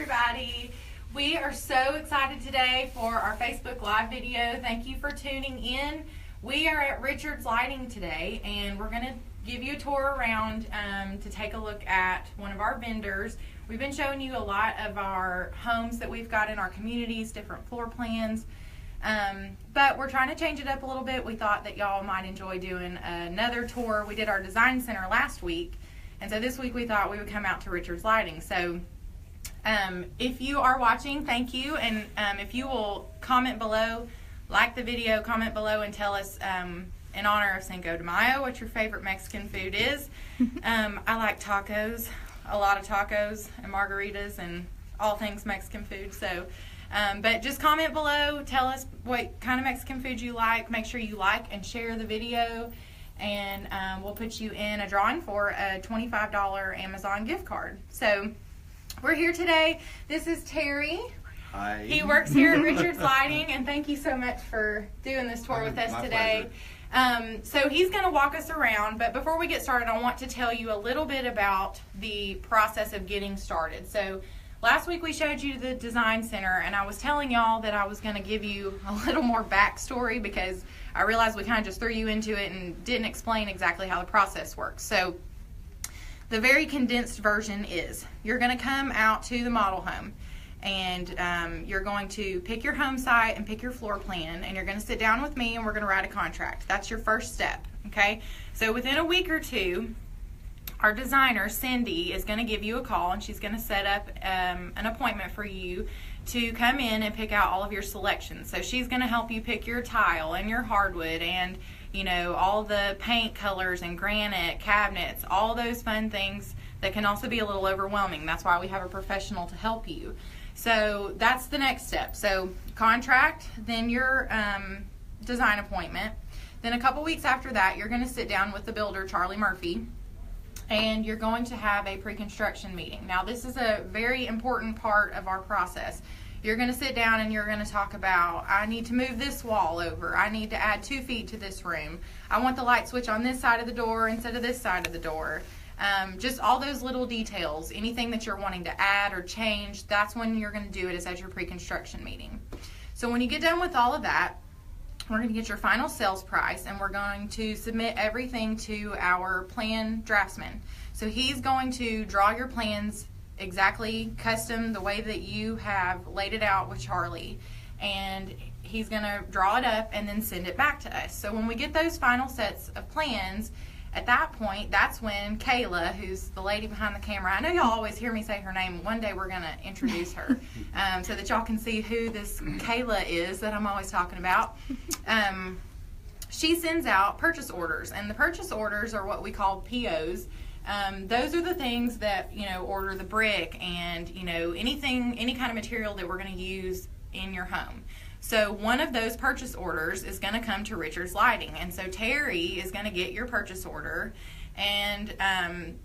everybody. We are so excited today for our Facebook Live video. Thank you for tuning in. We are at Richard's Lighting today, and we're going to give you a tour around to take a look at one of our vendors. We've been showing you a lot of our homes that we've got in our communities, different floor plans, but we're trying to change it up a little bit. We thought that y'all might enjoy doing another tour. We did our design center last week, and so this week we thought we would come out to Richard's Lighting. So if you are watching, thank you, and if you will comment below, like the video, comment below, and tell us in honor of Cinco de Mayo what your favorite Mexican food is. I like tacos, a lot of tacos and margaritas and all things Mexican food. So, but just comment below, tell us what kind of Mexican food you like. Make sure you like and share the video, and we'll put you in a drawing for a $25 Amazon gift card. So we're here today. This is Terry. Hi. He works here at Richard's Lighting, and thank you so much for doing this tour with us today. So he's going to walk us around, but before we get started, I want to tell you a little bit about the process of getting started. So last week we showed you the design center, and I was telling y'all that I was going to give you a little more backstory because I realized we kind of just threw you into it and didn't explain exactly how the process works. So the very condensed version is you're going to come out to the model home, and you're going to pick your home site and pick your floor plan, and you're going to sit down with me and we're going to write a contract. That's your first step, okay? So within a week or two, our designer, Cindy, is going to give you a call, and she's going to set up an appointment for you to come in and pick out all of your selections. So she's going to help you pick your tile and your hardwood and, you know, all the paint colors and granite, cabinets, all those fun things that can also be a little overwhelming. That's why we have a professional to help you. So that's the next step. So contract, then your design appointment. Then a couple weeks after that, you're going to sit down with the builder, Charlie Murphy, and you're going to have a pre-construction meeting. Now this is a very important part of our process. You're going to sit down and you're going to talk about, I need to move this wall over. I need to add 2 feet to this room. I want the light switch on this side of the door instead of this side of the door. Just all those little details, anything that you're wanting to add or change, that's when you're going to do it, is as your pre-construction meeting. So when you get done with all of that, we're going to get your final sales price, and we're going to submit everything to our plan draftsman. So he's going to draw your plans exactly custom the way that you have laid it out with Charlie, and he's going to draw it up and then send it back to us. So when we get those final sets of plans, at that point, that's when Kayla, who's the lady behind the camera, I know y'all always hear me say her name. One day we're going to introduce her so that y'all can see who this Kayla is that I'm always talking about. She sends out purchase orders, and the purchase orders are what we call POs. Those are the things that, you know, order the brick and, you know, any kind of material that we're going to use in your home. So one of those purchase orders is going to come to Richard's Lighting, and so Terry is going to get your purchase order, and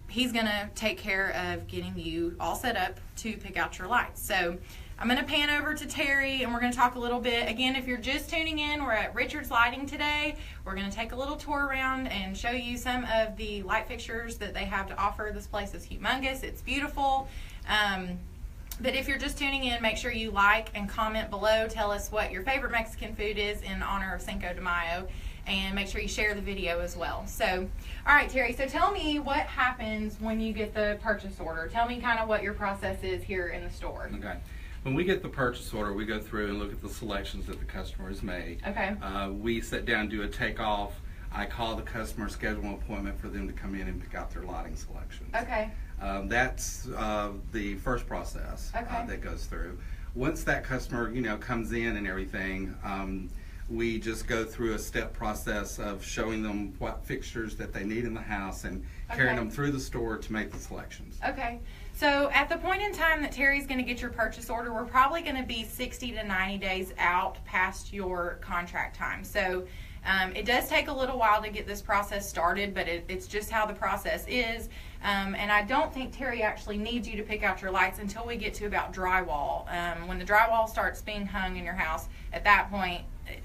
he's going to take care of getting you all set up to pick out your lights. So I'm going to pan over to Terry, and we're going to talk a little bit. Again, if you're just tuning in, we're at Richard's Lighting today. We're going to take a little tour around and show you some of the light fixtures that they have to offer. This place is humongous. It's beautiful. But if you're just tuning in, make sure you like and comment below. Tell us what your favorite Mexican food is in honor of Cinco de Mayo, and make sure you share the video as well. So, all right, Terry, so tell me what happens when you get the purchase order. Tell me kind of what your process is here in the store. Okay. When we get the purchase order, we go through and look at the selections that the customer has made. Okay. We sit down, do a takeoff. I call the customer, schedule an appointment for them to come in and pick out their lighting selections. Okay. That's the first process that goes through. Once that customer, you know, comes in and everything, we just go through a step process of showing them what fixtures that they need in the house and carrying them through the store to make the selections. Okay. So at the point in time that Terry's going to get your purchase order, we're probably going to be 60 to 90 days out past your contract time. So it does take a little while to get this process started, but it's just how the process is. And I don't think Terry actually needs you to pick out your lights until we get to about drywall. When the drywall starts being hung in your house, at that point,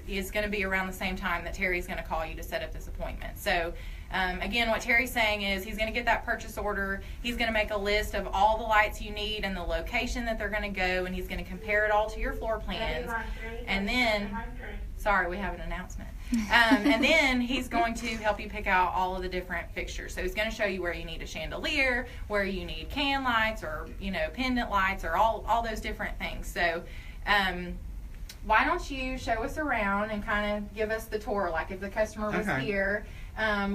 it's going to be around the same time that Terry's going to call you to set up this appointment. So Again, what Terry's saying is he's going to get that purchase order. He's going to make a list of all the lights you need and the location that they're going to go, and he's going to compare it all to your floor plans. And then, sorry, we have an announcement. And then he's going to help you pick out all of the different fixtures. So he's going to show you where you need a chandelier, where you need can lights, or pendant lights, or all those different things. So why don't you show us around and kind of give us the tour, like if the customer was here.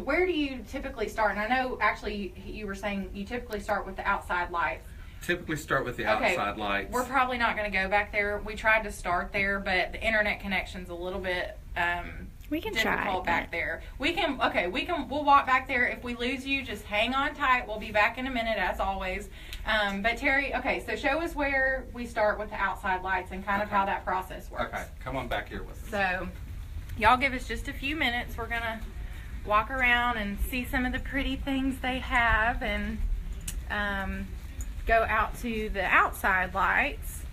Where do you typically start? And I know actually you were saying you typically start with the outside lights. Typically start with the outside lights. We're probably not going to go back there. We tried to start there, but the internet connection's a little bit we can difficult try back there. We'll walk back there. If we lose you, just hang on tight. We'll be back in a minute as always. But Terry, so show us where we start with the outside lights and kind of how that process works. Okay, come on back here with us. So y'all give us just a few minutes. We're going to walk around and see some of the pretty things they have and go out to the outside lights.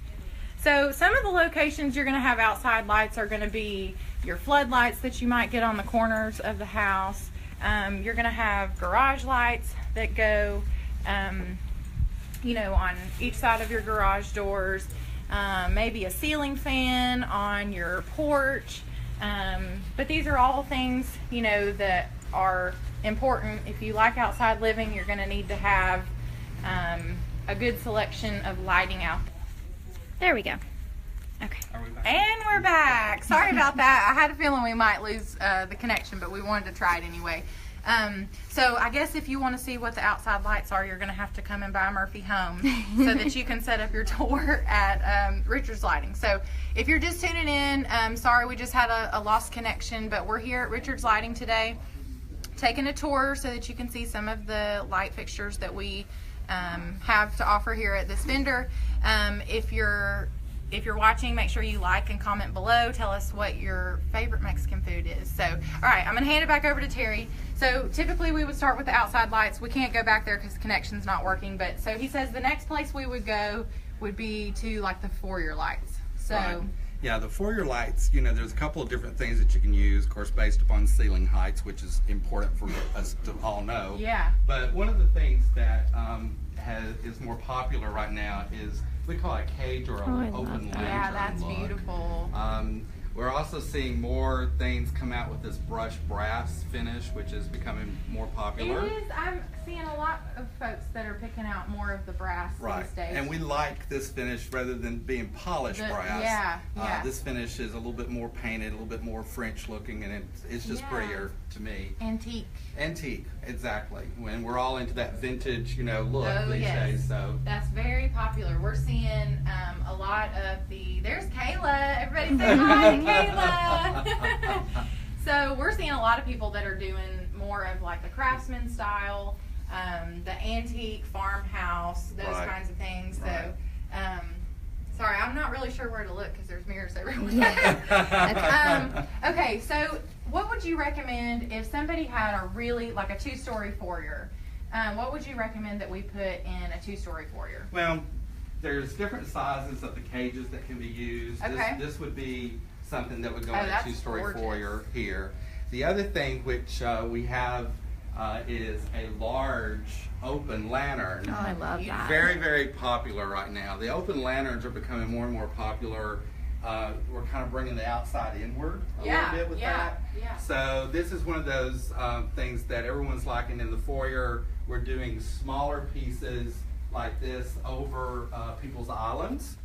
So some of the locations you're going to have outside lights are going to be your floodlights that you might get on the corners of the house. You're going to have garage lights that go on each side of your garage doors. Maybe a ceiling fan on your porch. But these are all things that are important. If you like outside living, you're going to need to have a good selection of lighting out there. There we go. Okay. And we're back. Sorry about that. I had a feeling we might lose the connection, but we wanted to try it anyway. So I guess if you want to see what the outside lights are, you're going to have to come and buy Murphy Home so that you can set up your tour at Richard's Lighting. So if you're just tuning in, sorry we just had a lost connection, but we're here at Richard's Lighting today taking a tour so that you can see some of the light fixtures that we have to offer here at this vendor. If you're watching, make sure you like and comment below. Tell us what your favorite Mexican food is. So, all right, I'm going to hand it back over to Terry. So, typically we would start with the outside lights. We can't go back there because the connection's not working. But so he says the next place we would go would be to like the foyer lights. So. Right. Yeah, the foyer lights, there's a couple of different things that you can use, of course, based upon ceiling heights, which is important for us to all know. Yeah. But one of the things that is more popular right now is we call it a cage or an open lantern. Yeah, that's look. Beautiful. We're also seeing more things come out with this brushed brass finish, which is becoming more popular. It is. I'm seeing a lot of folks that are picking out more of the brass these days. And we like this finish rather than being polished brass. Yeah. This finish is a little bit more painted, a little bit more French looking, and it's just prettier to me. Antique, exactly. When we're all into that vintage, look these days. So that's very popular. We're seeing a lot of there's Kayla. Everybody say hi to Kayla. So we're seeing a lot of people that are doing more of like the craftsman style, the antique farmhouse, those kinds of things. So sorry, I'm not really sure where to look because there's mirrors everywhere. Okay, so what would you recommend if somebody had a really, like a 2-story foyer? What would you recommend that we put in a 2-story foyer? Well, there's different sizes of the cages that can be used. Okay. This would be something that would go in a 2-story foyer here. The other thing which we have is a large open lantern. Oh, I love that. Very, very popular right now. The open lanterns are becoming more and more popular. We're kind of bringing the outside inward a little bit with that. Yeah. So this is one of those things that everyone's liking in the foyer. We're doing smaller pieces like this over people's islands,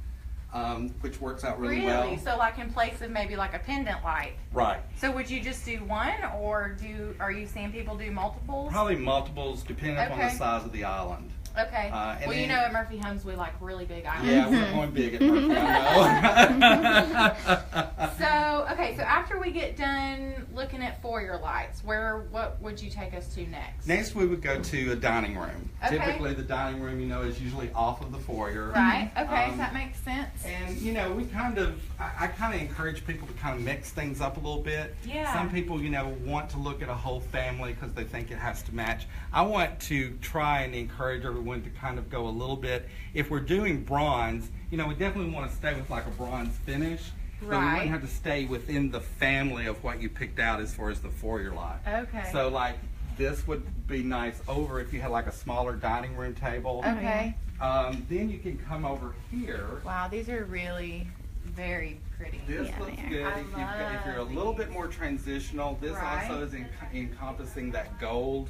which works out really well. Really? So like in place of maybe like a pendant light? Right. So would you just do one, or are you seeing people do multiples? Probably multiples, depending upon the size of the island. Okay. Well, then, at Murphy Homes we like really big islands. Yeah, we're going big at Murphy, I know. So after we get done looking at foyer lights, what would you take us to next? Next we would go to a dining room. Okay. Typically the dining room, is usually off of the foyer. Right, okay, that makes sense. And, we I kind of encourage people to kind of mix things up a little bit. Yeah. Some people, want to look at a whole family because they think it has to match. I want to try and encourage everyone to kind of go a little bit. If we're doing bronze, we definitely want to stay with like a bronze finish. But we wouldn't have to stay within the family of what you picked out as far as the foyer light. Okay. So like this would be nice over if you had like a smaller dining room table. Okay. Then you can come over here. Wow, these are really very pretty. This looks good. If you're a little bit more transitional, this also is encompassing that gold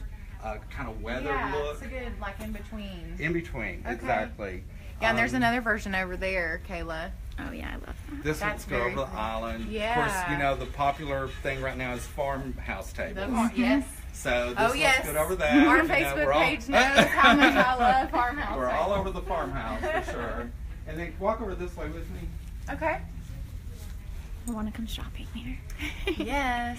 kind of weather look. It's a good like in between. In between, exactly. Yeah, and there's another version over there, Kayla. Oh yeah, I love that. This one's go over the island. Yeah. Of course, you know, the popular thing right now is farmhouse tables. Yes. So this looks good over that. Our Facebook page knows how much I love farmhouse. We're all over the farmhouse for sure. And then walk over this way with me. Okay. I want to come shopping later. Yes.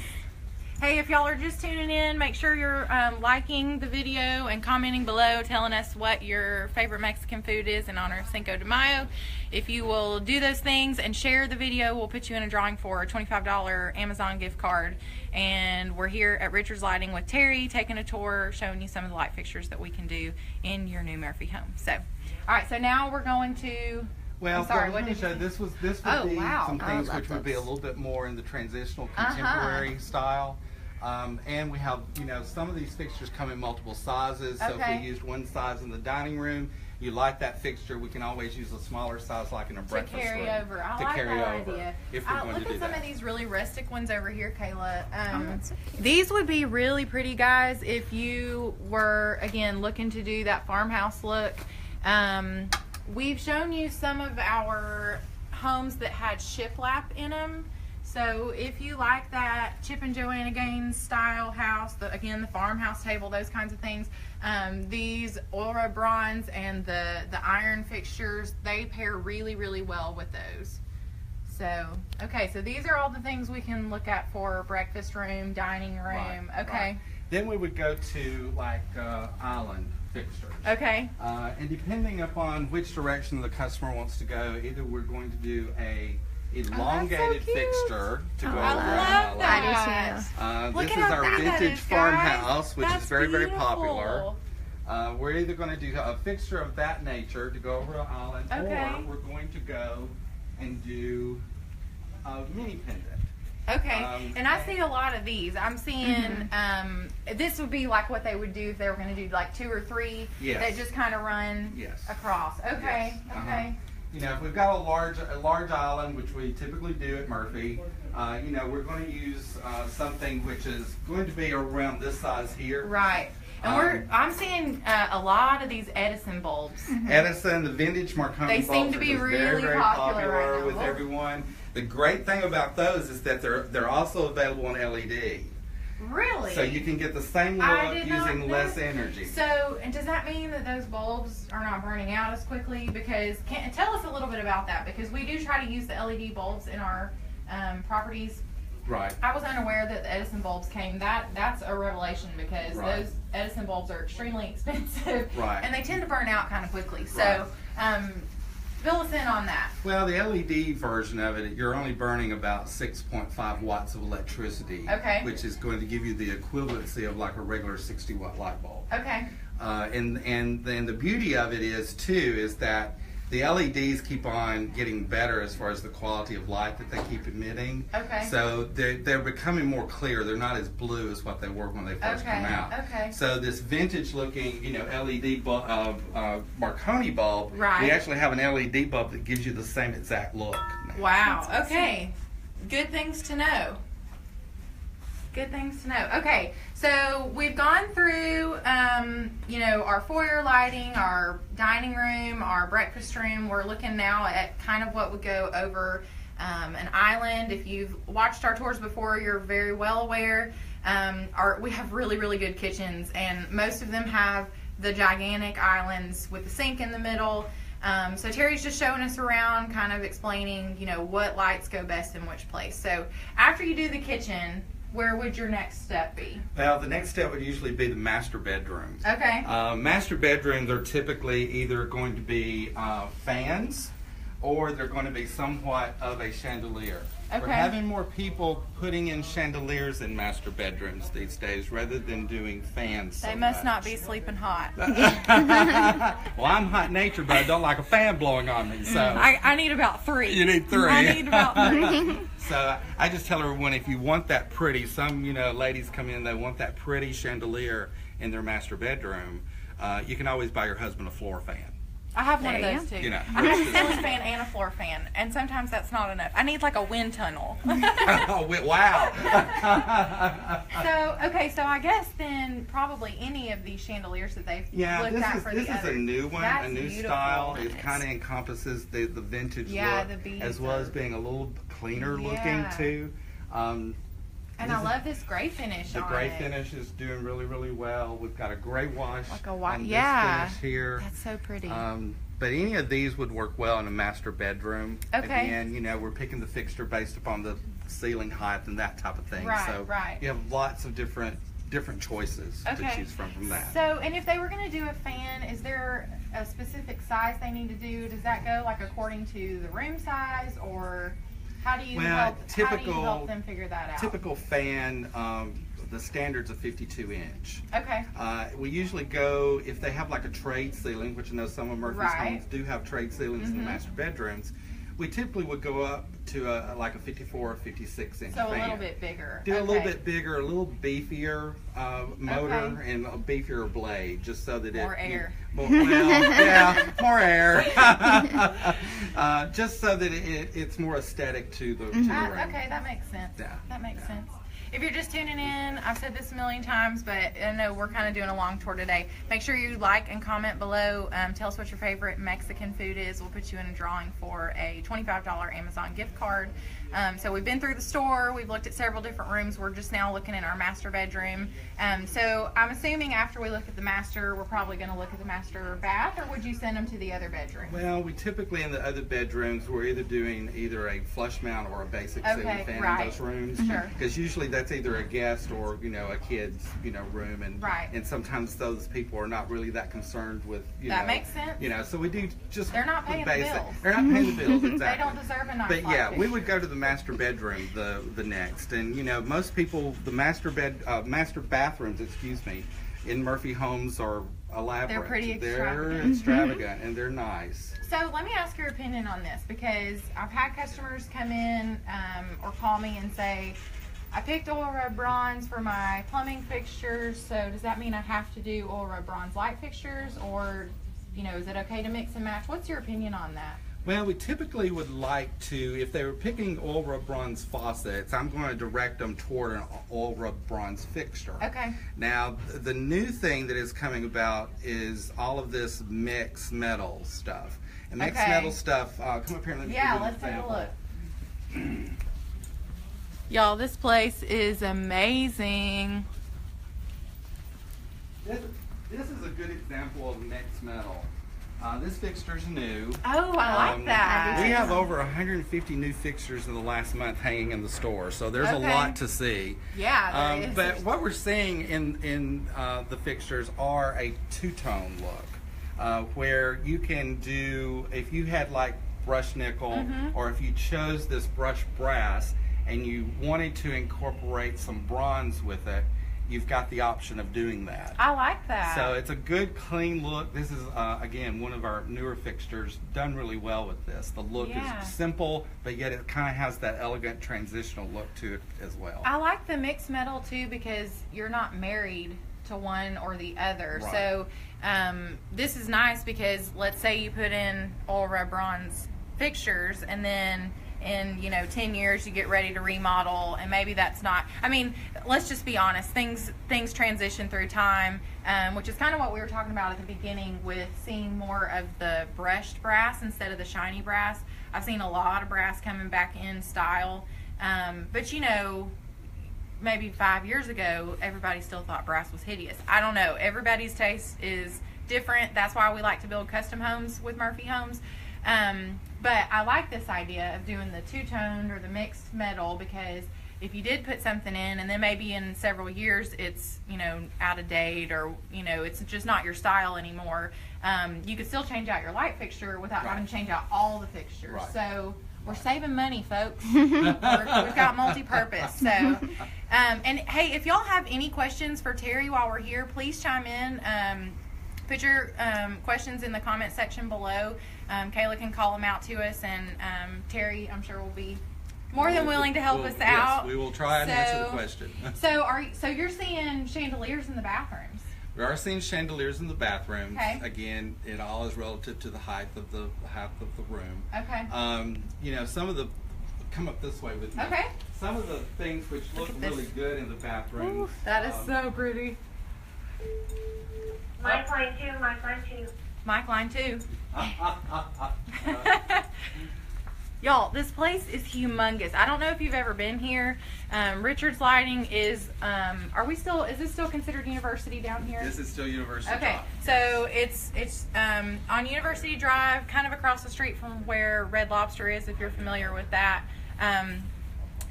Hey, if y'all are just tuning in, make sure you're liking the video and commenting below, telling us what your favorite Mexican food is in honor of Cinco de Mayo. If you will do those things and share the video, we'll put you in a drawing for a $25 Amazon gift card. And we're here at Richard's Lighting with Terry, taking a tour, showing you some of the light fixtures that we can do in your new Murphy home. So, all right, so now we're going to... Well, I'm sorry, what did you say? This would be some things which would be a little bit more in the transitional contemporary style. And we have, you know, some of these fixtures come in multiple sizes. So if we used one size in the dining room, you like that fixture, we can always use a smaller size like in a breakfast room. To carry over. I like that idea. If we're going to do that. Look at some of these really rustic ones over here, Kayla. So these would be really pretty, guys, if you were, again, looking to do that farmhouse look. We've shown you some of our homes that had shiplap in them. So if you like that Chip and Joanna Gaines style house, again, the farmhouse table, those kinds of things, these Aura bronze and the iron fixtures, they pair really, really well with those. So, okay, so these are all the things we can look at for breakfast room, dining room. Okay. Right. Then we would go to like island fixtures. Okay. And depending upon which direction the customer wants to go, either we're going to do a elongated fixture to go around I love that. This is our vintage farmhouse, which is very, very popular. We're either going to do a fixture of that nature to go over an island, or we're going to go and do a mini pendant. Okay, and I see a lot of these. I'm seeing, this would be like what they would do if they were going to do like 2 or 3 that just kind of run across. Okay, okay. You know, if we've got a large island, which we typically do at Murphy, you know, we're going to use something which is going to be around this size here. Right. And I'm seeing a lot of these Edison bulbs. Edison, the vintage Marconi bulbs, seem to be really very popular right now with everyone. The great thing about those is that they're also available on LED. Really? So you can get the same look using less energy. So, and does that mean that those bulbs are not burning out as quickly? Because, tell us a little bit about that, because we do try to use the LED bulbs in our properties. Right. I was unaware that the Edison bulbs came. That's a revelation, because those Edison bulbs are extremely expensive. Right. And they tend to burn out kind of quickly. So, fill us in on that. Well, the LED version of it, you're only burning about 6.5 watts of electricity, which is going to give you the equivalency of like a regular 60-watt light bulb. Okay. And then the beauty of it is that the LEDs keep on getting better as far as the quality of light that they keep emitting. Okay. So they're becoming more clear. They're not as blue as what they were when they first came out. Okay. So this vintage looking, you know, LED Marconi bulb, we actually have an LED bulb that gives you the same exact look now. Wow. Okay. Good things to know. Good things to know. Okay, so we've gone through, you know, our foyer lighting, our dining room, our breakfast room. We're looking now at kind of what would go over an island. If you've watched our tours before, you're very well aware. We have really, really good kitchens, and most of them have the gigantic islands with the sink in the middle. So Terry's just showing us around, kind of explaining, you know, what lights go best in which place. So after you do the kitchen, where would your next step be? Well, the next step would usually be the master bedroom. Okay. Master bedrooms are typically either going to be fans, or they're going to be somewhat of a chandelier. Okay. We're having more people putting in chandeliers in master bedrooms these days rather than doing fans. They must not be sleeping hot. Well, I'm hot natured, but I don't like a fan blowing on me. So I need about 3. You need 3. I need about 3. So I just tell everyone, if you want that pretty, some ladies come in, they want that pretty chandelier in their master bedroom. You can always buy your husband a floor fan. I have one of those too. I have a ceiling fan and a floor fan, and sometimes that's not enough. I need like a wind tunnel. Oh, wow. So I guess then probably any of these chandeliers that they've looked at for the this is a new one, That's a new beautiful. style. It kind of encompasses the vintage look, the beads as well as being a little cleaner looking too. And I love this gray finish The on gray it. finish is doing really, really well. We've got a gray wash Like a on this finish here. That's so pretty. But any of these would work well in a master bedroom. Okay. Again, we're picking the fixture based upon the ceiling height and that type of thing. Right, so right. you have lots of different choices to choose from that. So, and if they were going to do a fan, is there a specific size they need to do? Does that go like according to the room size, or how do you help them figure that out? Typical fan, the standard's a 52-inch. Okay. We usually go, if they have like a trade ceiling, which I know some of Murphy's homes do have trade ceilings in the master bedrooms, we typically would go up to like a 54 or 56-inch So fan. a little bit bigger. Do a little bit bigger, a little beefier motor, and a beefier blade, just so that more air. More air. Just so that it's more aesthetic to the room. Okay, that makes sense. Yeah. That makes sense. If you're just tuning in, I've said this a million times, but I know we're kind of doing a long tour today. Make sure you like and comment below. Tell us what your favorite Mexican food is. We'll put you in a drawing for a $25 Amazon gift card. So we've been through the store. We've looked at several different rooms. We're just now looking at our master bedroom. So I'm assuming after we look at the master, we're probably going to look at the master bath, or would you send them to the other bedroom? Well, we typically in the other bedrooms, we're either doing either a flush mount or a basic ceiling fan in those rooms. Sure. Because usually that's either a guest or a kid's room, and sometimes those people are not really that concerned with that makes sense. So we do just they're not paying the bills. They're not paying the bills. Exactly. They don't deserve a nice. But yeah, we would go to the master bedroom the next, and most people the master bathrooms, in Murphy homes are elaborate. They're pretty extravagant. They're extravagant and they're nice. So let me ask your opinion on this, because I've had customers come in or call me and say, I picked oil rub bronze for my plumbing fixtures, so does that mean I have to do oil rub bronze light fixtures, or is it okay to mix and match? What's your opinion on that? Well, we typically would like to, if they were picking oil rub bronze faucets, I'm going to direct them toward an oil rub bronze fixture. Okay. Now, the new thing that is coming about is all of this mixed metal stuff. And mixed metal stuff, come up here and let me give you an example. Let's take a look. Y'all, this place is amazing. This is a good example of mixed metal. This fixture's new. Oh, I like that. We have over 150 new fixtures in the last month hanging in the store, so there's a lot to see. Yeah, there is. But what we're seeing in the fixtures are a two-tone look, where you can do, if you had like brushed nickel, or if you chose this brushed brass and you wanted to incorporate some bronze with it, you've got the option of doing that. I like that. So it's a good, clean look. This is, again, one of our newer fixtures, done really well with this. The look is simple, but yet it kind of has that elegant transitional look to it as well. I like the mixed metal too, because you're not married to one or the other. Right. So this is nice, because let's say you put in oil rub bronze fixtures, and then in 10 years you get ready to remodel, and maybe that's not, let's just be honest, things transition through time, which is kind of what we were talking about at the beginning with seeing more of the brushed brass instead of the shiny brass. I've seen a lot of brass coming back in style, but maybe 5 years ago everybody still thought brass was hideous. I don't know, everybody's taste is different. That's why we like to build custom homes with Murphy Homes. But I like this idea of doing the two-toned or the mixed metal, because if you did put something in and then maybe in several years it's out of date, or it's just not your style anymore, you could still change out your light fixture without having to change out all the fixtures. Right. So we're saving money, folks. We've got multi-purpose. So, and hey, if y'all have any questions for Terry while we're here, please chime in. Put your questions in the comment section below. Kayla can call them out to us, and Terry, I'm sure, will be more than willing to help us out. Yes, we will try and answer the question. So you're seeing chandeliers in the bathrooms? We are seeing chandeliers in the bathrooms. Okay. Again, it all is relative to the height of the room. Okay. You know, some of the come up this way with me. Okay. Some of the things which look really good in the bathroom. Ooh, that is so pretty. Mike line 2, Mike line 2. Mike line 2. Y'all, this place is humongous. I don't know if you've ever been here. Richard's Lighting is, is this still considered University down here? This is still University Okay, Drive. so it's on University Drive, kind of across the street from where Red Lobster is, if you're familiar with that.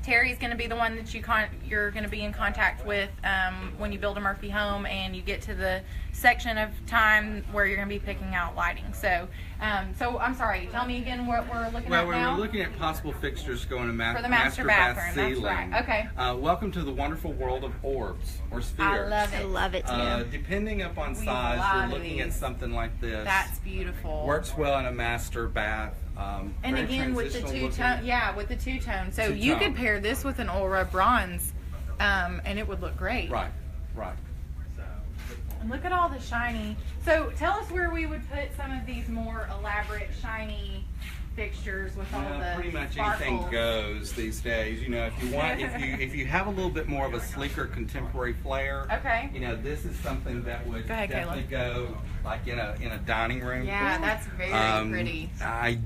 Terry's going to be the one that you're going to be in contact with when you build a Murphy home and you get to the section of time where you're going to be picking out lighting. So, I'm sorry. Tell me again what we're looking at now. Well, we're looking at possible fixtures going to for the master bathroom. ceiling. That's right. Okay. Welcome to the wonderful world of orbs or spheres. I love it too. Depending upon We size, love we're looking at these. something like this. That's beautiful. Works well in a master bath. And very again, with the transitional two-tone, with the two-tone. So you Two-tone. could pair this with an oil rub bronze, and it would look great. Right. And look at all the shiny. So tell us where we would put some of these more elaborate, shiny fixtures with all the Pretty much sparkles. anything goes these days. You know, if you want, if you have a little bit more of a sleeker contemporary flair, Okay. you know, this is something that would Go ahead, definitely go like in a dining room. Yeah, that's very pretty. I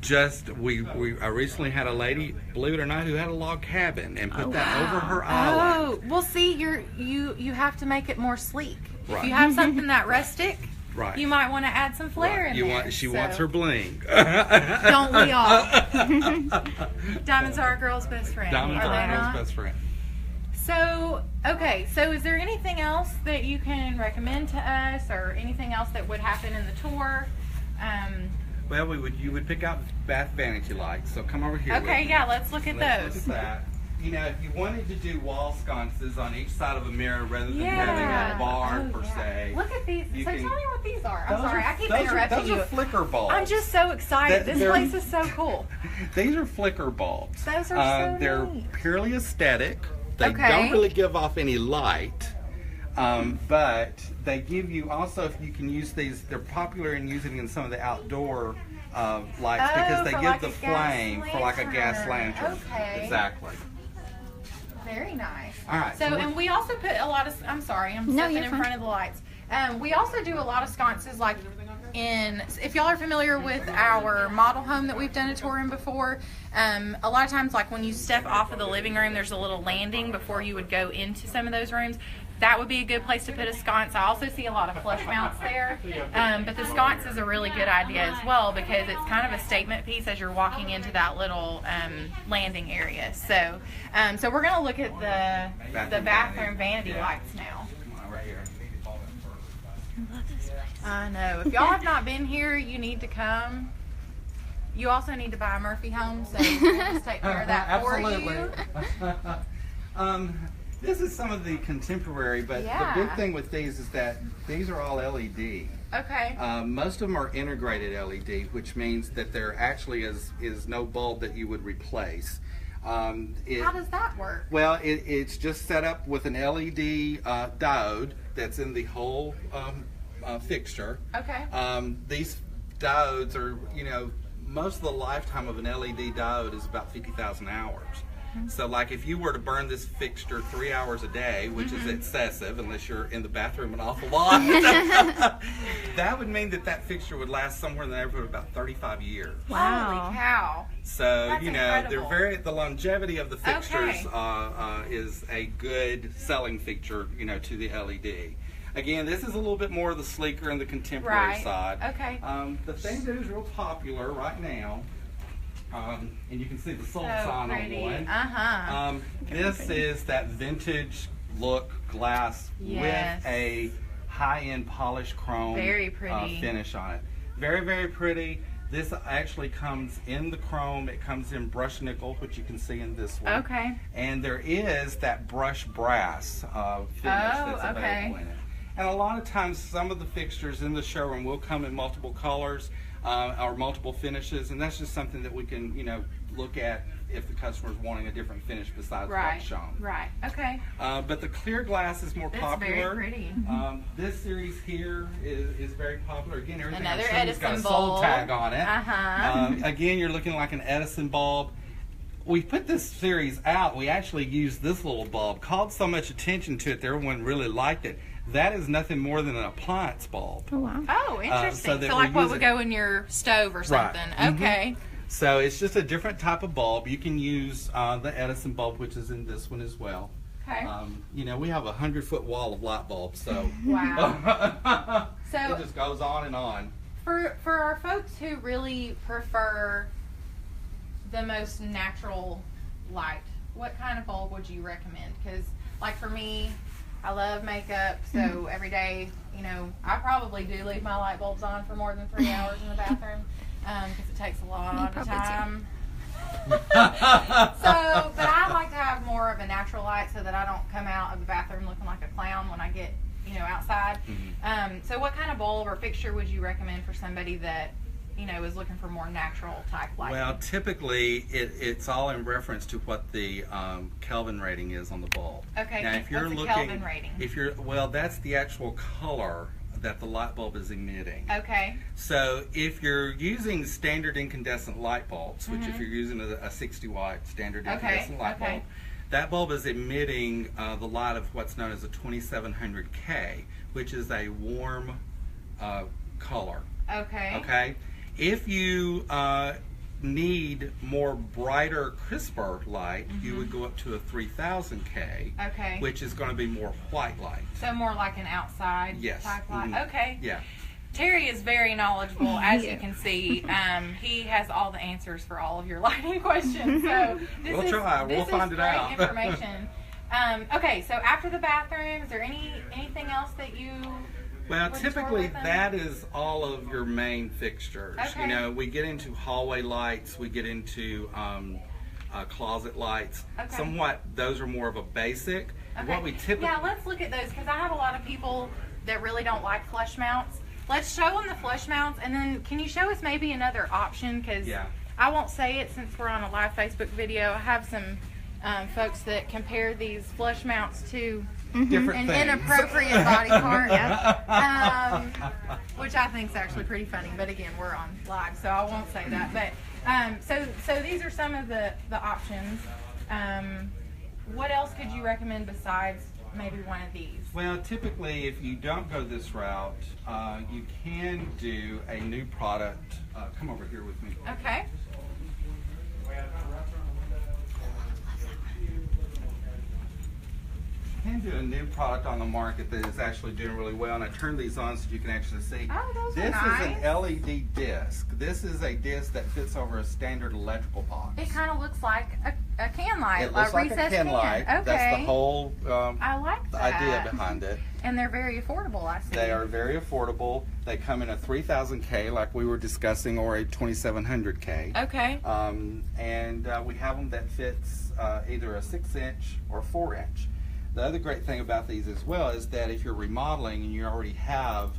recently had a lady, believe it or not, who had a log cabin and put that over her island. Oh, well, see, you have to make it more sleek. If Right. you have something that rustic, Right. you might want to add some flair in there. She wants her bling. Don't we all? Diamonds are a girl's best friend. Diamonds are are they our not? best friend. So, okay, so is there anything else that you can recommend to us, or anything else that would happen in the tour? Well, you would pick out bath vanity lights. So come over here. Okay, with me. yeah, let's look at Let's those. look at that. You know, if you wanted to do wall sconces on each side of a mirror rather than Yeah. having a bar per yeah. se. Look at these. You So can- tell me what these are. I'm Those sorry, are- I keep those are- interrupting those you. are flicker bulbs. I'm just so excited. This They're- place is so cool. These are flicker bulbs. Those are so They're neat. purely aesthetic. They Okay. don't really give off any light. But they give you also, if you can use these, they're popular in using in some of the outdoor lights because they for give like the a gas flame for like a gas lantern. lantern. Okay. Exactly. Very nice. All right. So, and we also put a lot of, I'm sorry, I'm No, stepping you're in fine. front of the lights. We also do a lot of sconces, like if y'all are familiar with our model home that we've done a tour in before, a lot of times, like when you step off of the living room, there's a little landing before you would go into some of those rooms. That would be a good place to put a sconce. I also see a lot of flush mounts there, but the sconce is a really good idea as well because it's kind of a statement piece as you're walking into that little landing area. So, so we're going to look at the bathroom vanity lights now. Come on, right here. I love this place. I know. If y'all have not been here, you need to come. You also need to buy a Murphy home, so we'll just take care of that for you. Absolutely. This is some of the contemporary, but Yeah. the big thing with these is that these are all LED. Okay. Most of them are integrated LED, which means that there actually is no bulb that you would replace. How does that work? Well, it's just set up with an LED diode that's in the whole fixture. Okay. These diodes are, most of the lifetime of an LED diode is about 50,000 hours. So like if you were to burn this fixture 3 hours a day, which is excessive unless you're in the bathroom an awful lot, that would mean that fixture would last somewhere in the neighborhood of about 35 years. Wow. Holy cow. So, That's incredible. the longevity of the fixtures Okay. is a good selling feature, to the LED. Again, this is a little bit more of the sleeker and the contemporary Right. side. Okay. The thing that is real popular right now, and you can see the sold So sign pretty. on one. Uh-huh. This is that vintage look glass Yes. with a high-end polished chrome Very pretty. finish on it. Very, very pretty. This actually comes in the chrome. It comes in brushed nickel, which you can see in this one. Okay. And there is that brushed brass finish that's available in it. And a lot of times, some of the fixtures in the showroom will come in multiple colors or multiple finishes, and that's just something that we can, look at if the customer's wanting a different finish besides what's shown. Right. Okay. But the clear glass is more popular. It's very pretty. This series here is very popular. Again, everything Another has got a Edison sold bulb. tag on it. Again, You're looking like an Edison bulb. We put this series out. We actually used this little bulb. Called so much attention to it that everyone really liked it. That is nothing more than an appliance bulb. Oh, wow. Oh, interesting. So So like what would go in your stove or something. Right. Okay. So it's just a different type of bulb. You can use the Edison bulb, which is in this one as well. Okay. We have a 100-foot wall of light bulbs, so Wow. So it just goes on and on. for our folks who really prefer the most natural light, what kind of bulb would you recommend? Because like for me, I love makeup, so every day, I probably do leave my light bulbs on for more than 3 hours in the bathroom because it takes a lot of time. But I like to have more of a natural light so that I don't come out of the bathroom looking like a clown when I get, outside. So what kind of bulb or fixture would you recommend for somebody that, is looking for more natural type lighting? Well, typically it's all in reference to what the Kelvin rating is on the bulb. Okay. Now, if you're what's the looking, Kelvin rating? That's the actual color that the light bulb is emitting. Okay. So if you're using standard incandescent light bulbs, which if you're using a 60-watt standard incandescent light bulb, that bulb is emitting the light of what's known as a 2700K, which is a warm color. Okay. Okay. If you need more brighter, crisper light, you would go up to a 3000K, Okay. which is going to be more white light. So more like an outside Yes. type light. Mhm. Okay. Yeah. Terry is very knowledgeable, as you can see. He has all the answers for all of your lighting questions. So We'll try. We'll find it out. This is great information. Okay, so after the bathroom, is there anything else that you? Well, would typically store with them? that is all of your main fixtures. Okay. We get into hallway lights, we get into closet lights. Okay. Somewhat, those are more of a basic. Okay. What we typically Yeah, let's look at those because I have a lot of people that really don't like flush mounts. Let's show them the flush mounts, and then can you show us maybe another option? Because I won't say it since we're on a live Facebook video. I have some folks that compare these flush mounts to different an things. inappropriate body part, which I think is actually pretty funny. But again, we're on live, so I won't say that. But so these are some of the options. What else could you recommend besides maybe one of these? Well, typically, if you don't go this route, you can do a new product. Come over here with me. Okay. You can do a new product on the market that is actually doing really well, and I turned these on so you can actually see. Oh, those This are nice. is an LED disc. This is a disc that fits over a standard electrical box. It kind of looks like a can light, It looks like a recessed can light. Okay. That's the whole I like the that. idea behind it. And they're very affordable, I see. They are very affordable. They come in a 3000K, like we were discussing, or a 2700K. Okay. And we have them that fits either a 6-inch or 4-inch. The other great thing about these as well is that if you're remodeling and you already have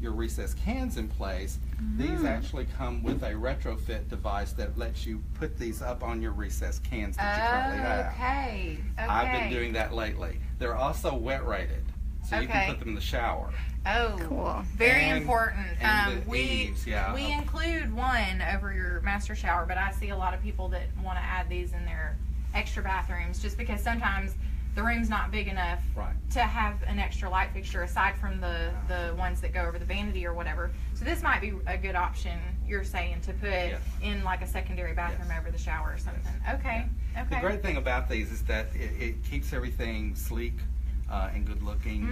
your recessed cans in place, these actually come with a retrofit device that lets you put these up on your recessed cans that you currently have. Okay. I've been doing that lately. They're also wet rated, so you can put them in the shower. Oh, Cool. Very And- important. and the We eaves, yeah. we include one over your master shower, but I see a lot of people that want to add these in their extra bathrooms just because sometimes the room's not big enough Right. to have an extra light fixture aside from the ones that go over the vanity or whatever. So this might be a good option, you're saying, to put in like a secondary bathroom over the shower or something. Okay. Okay. The great thing about these is that it keeps everything sleek and good looking.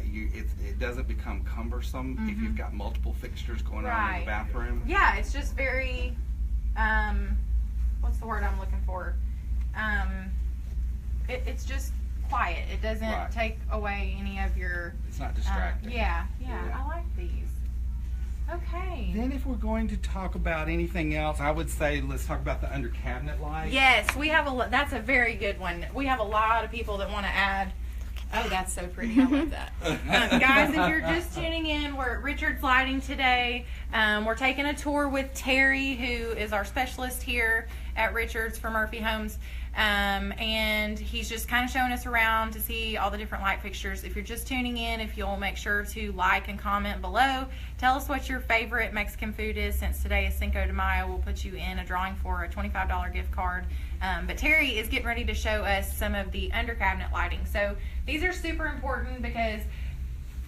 It doesn't become cumbersome if you've got multiple fixtures going on in the bathroom. Yeah, it's just very, what's the word I'm looking for? It's just quiet. It doesn't take away any of your. It's not distracting. Yeah, I like these. Okay. Then if we're going to talk about anything else, I would say let's talk about the under cabinet light. Yes, we have that's a very good one. We have a lot of people that want to add. Oh, that's so pretty. I love that. Guys, if you're just tuning in, we're at Richard's Lighting today. We're taking a tour with Terry, who is our specialist here at Richard's for Murphy Homes. And he's just kind of showing us around to see all the different light fixtures. If you're just tuning in, if you'll make sure to like and comment below, tell us what your favorite Mexican food is. Since today is Cinco de Mayo, we'll put you in a drawing for a $25 gift card. But Terry is getting ready to show us some of the under cabinet lighting. So these are super important because,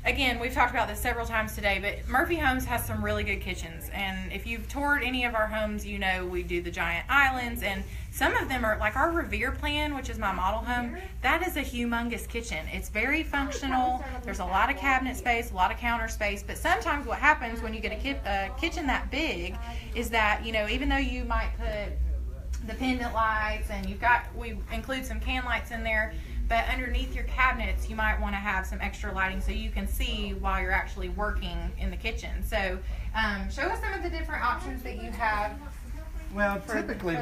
again, we've talked about this several times today, but Murphy Homes has some really good kitchens. And if you've toured any of our homes, you know we do the giant islands, and some of them are like our Revere plan, which is my model home. That is a humongous kitchen. It's very functional. There's a lot of cabinet space, a lot of counter space, but sometimes what happens when you get a kitchen that big is that, you know, even though you might put the pendant lights and we include some can lights in there, but underneath your cabinets you might want to have some extra lighting so you can see while you're actually working in the kitchen. So show us some of the different options that you have. Well, typically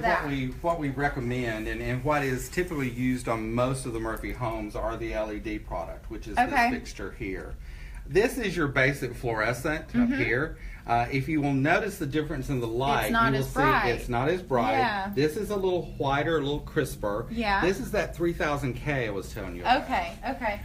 what we recommend and what is typically used on most of the Murphy homes are the LED product, which is this fixture here. This is your basic fluorescent up here. If you will notice the difference in the light, you will see it's not as bright. Yeah. This is a little whiter, a little crisper. Yeah. This is that 3000K I was telling you about. Okay.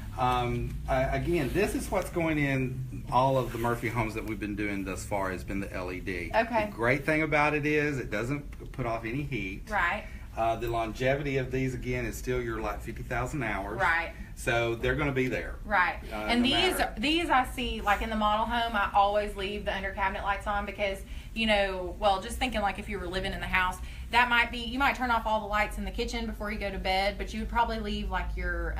Again, this is what's going in all of the Murphy homes that we've been doing thus far has been the LED. Okay. The great thing about it is it doesn't put off any heat. Right. The longevity of these, again, is still your like 50,000 hours. Right. So they're going to be there. Right. And these I see, like in the model home, I always leave the under cabinet lights on because, you know, well, just thinking like if you were living in the house, that might be, you might turn off all the lights in the kitchen before you go to bed, but you would probably leave like your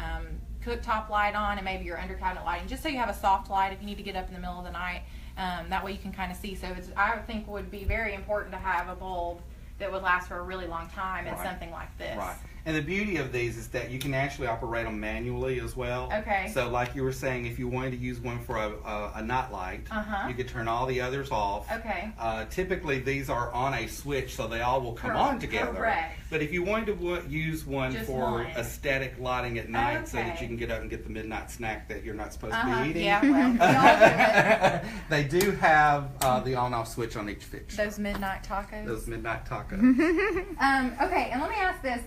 cooktop light on and maybe your under cabinet lighting, just so you have a soft light if you need to get up in the middle of the night. That way you can kind of see. So I think would be very important to have a bulb that would last for a really long time in something like this. Right. And the beauty of these is that you can actually operate them manually as well. Okay. So like you were saying, if you wanted to use one for a night light, you could turn all the others off. Okay. Typically these are on a switch, so they all will come on together. Correct. But if you wanted to use one for aesthetic lighting at night so that you can get up and get the midnight snack that you're not supposed to be eating. Yeah, well, we all do it. They do have the on-off switch on each fixture. Those midnight tacos. Those midnight tacos. Okay, and let me ask this.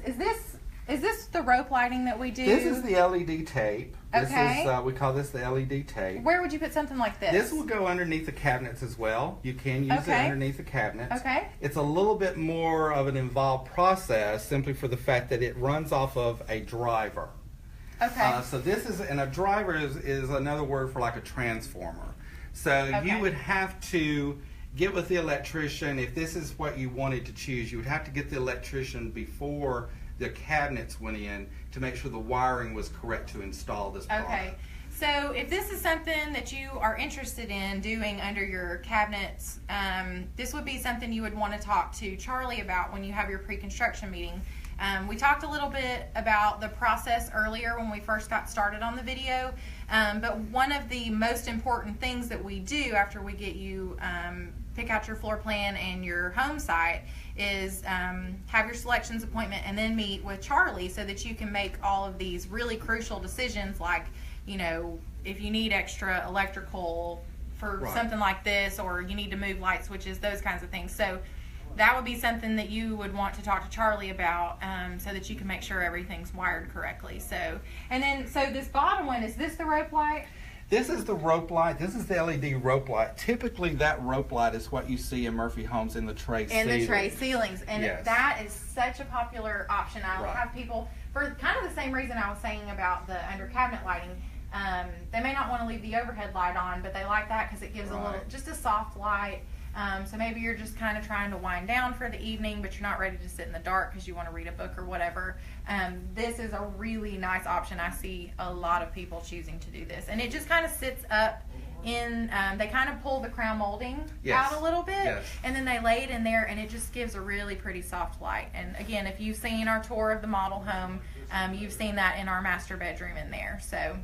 Is this the rope lighting that we do? This is the LED tape. Okay. This is, we call this the LED tape. Where would you put something like this? This will go underneath the cabinets as well. You can use it underneath the cabinets. Okay. It's a little bit more of an involved process simply for the fact that it runs off of a driver. Okay. So this is, and a driver is another word for like a transformer. So you would have to get with the electrician. If this is what you wanted to choose, you would have to get the electrician before the cabinets went in to make sure the wiring was correct to install this product. Okay. So if this is something that you are interested in doing under your cabinets, this would be something you would want to talk to Charlie about when you have your pre-construction meeting. We talked a little bit about the process earlier when we first got started on the video, but one of the most important things that we do after we get you pick out your floor plan and your home site is have your selections appointment and then meet with Charlie so that you can make all of these really crucial decisions, like, you know, if you need extra electrical for something like this, or you need to move light switches, those kinds of things. So that would be something that you would want to talk to Charlie about, so that you can make sure everything's wired correctly. So, and then, so this bottom one, is this the rope light? This is the rope light. This is the LED rope light. Typically, that rope light is what you see in Murphy homes in the tray ceilings. In the tray ceilings. And that is such a popular option. I have people, for kind of the same reason I was saying about the under cabinet lighting, they may not want to leave the overhead light on, but they like that because it gives a little, just a soft light. So maybe you're just kind of trying to wind down for the evening, but you're not ready to sit in the dark because you want to read a book or whatever. This is a really nice option. I see a lot of people choosing to do this. And it just kind of sits up in, they kind of pull the crown molding out a little bit, and then they lay it in there, and it just gives a really pretty soft light. And again, if you've seen our tour of the model home, you've seen that in our master bedroom in there. So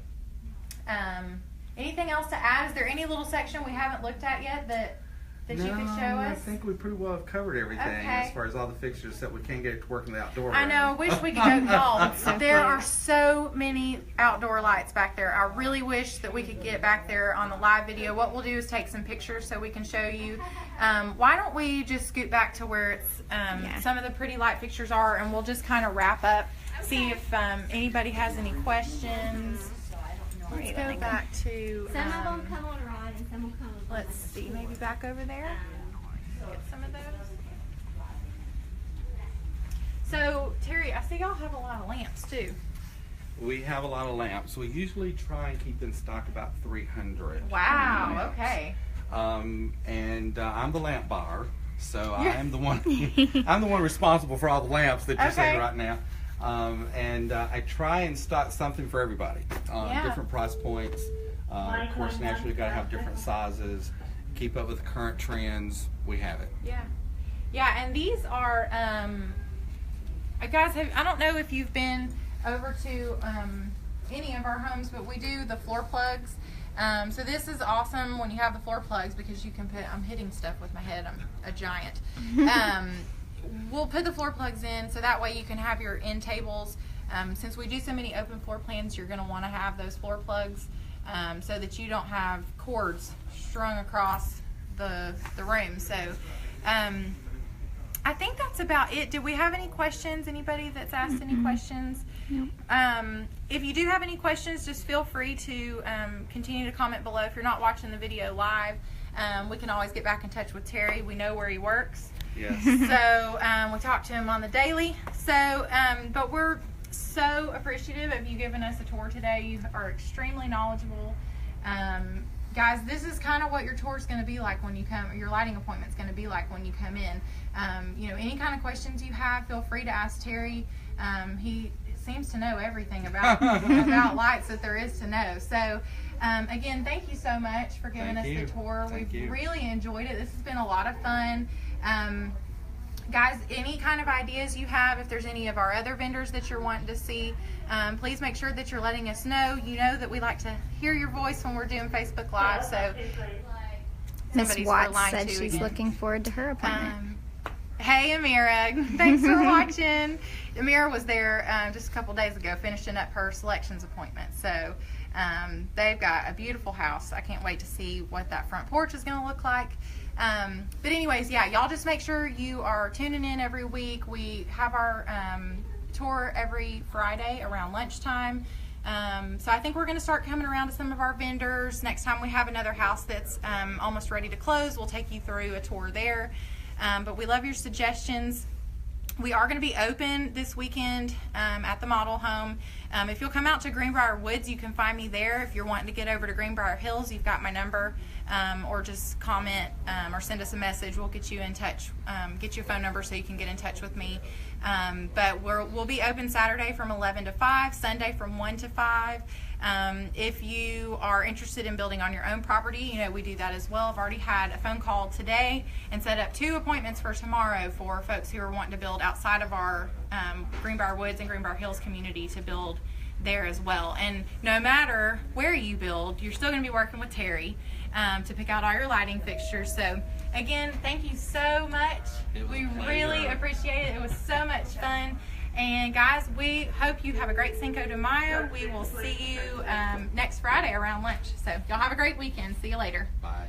anything else to add? Is there any little section we haven't looked at yet that that you could show I us? think we pretty well have covered everything as far as all the fixtures that we can't get to work in the outdoor I room. know. I wish we could go. Y'all, there are so many outdoor lights back there. I really wish that we could get back there on the live video. What we'll do is take some pictures so we can show you. Why don't we just scoot back to where it's some of the pretty light fixtures are, and we'll just kind of wrap up, see if anybody has any questions. Let's go back to. Some of them come on rod and some will come on. Let's see, maybe back over there. Get some of those. So, Terry, I see y'all have a lot of lamps too. We have a lot of lamps. We usually try and keep in stock about 300. Wow, lamps. okay. And I'm the lamp buyer, so I am the one. I'm the one responsible for all the lamps that you're seeing right now. And I try and stock something for everybody. Different price points. Of course, naturally, you've got to have different sizes. Keep up with the current trends. We have it. Yeah. Yeah, and these are, guys, I don't know if you've been over to any of our homes, but we do the floor plugs. So this is awesome when you have the floor plugs because you can put, I'm hitting stuff with my head, I'm a giant. We'll put the floor plugs in so that way you can have your end tables. Since we do so many open floor plans, you're going to want to have those floor plugs so that you don't have cords strung across the room. So I think that's about it. Do we have any questions? Anybody that's asked any questions? Nope. If you do have any questions, just feel free to continue to comment below. If you're not watching the video live, we can always get back in touch with Terry. We know where he works. Yes. So we talk to him on the daily. So, but we're so appreciative of you giving us a tour today. You are extremely knowledgeable. Guys, this is kind of what your tour is going to be like when you come, your lighting appointment is going to be like when you come in. You know, any kind of questions you have, feel free to ask Terry. He seems to know everything about about lights that there is to know. So, again, thank you so much for giving us the tour. We've really enjoyed it. This has been a lot of fun. Guys, any kind of ideas you have, if there's any of our other vendors that you're wanting to see, please make sure that you're letting us know. You know that we like to hear your voice when we're doing Facebook Live. So Miss somebody's Watts said too she's again. looking forward to her appointment. Hey, Amira. Thanks for watching. Amira was there just a couple days ago finishing up her selections appointment. So they've got a beautiful house. I can't wait to see what that front porch is going to look like. But anyways, yeah, y'all just make sure you are tuning in every week. We have our tour every Friday around lunchtime. So I think we're going to start coming around to some of our vendors. Next time we have another house that's almost ready to close, we'll take you through a tour there. But we love your suggestions. We are going to be open this weekend at the model home. If you'll come out to Greenbrier Woods, you can find me there. If you're wanting to get over to Greenbrier Hills, you've got my number, or just comment or send us a message. We'll get you in touch, get you a phone number so you can get in touch with me. But we'll be open Saturday from 11 to 5, Sunday from 1 to 5. If you are interested in building on your own property, you know, we do that as well. I've already had a phone call today and set up 2 appointments for tomorrow for folks who are wanting to build outside of our Greenbrier Woods and Greenbrier Hills community to build there as well. And no matter where you build, you're still going to be working with Terry to pick out all your lighting fixtures. So again, thank you so much. We really appreciate it. It was so much fun. And guys, we hope you have a great Cinco de Mayo. We will see you next Friday around lunch. So y'all have a great weekend. See you later. Bye.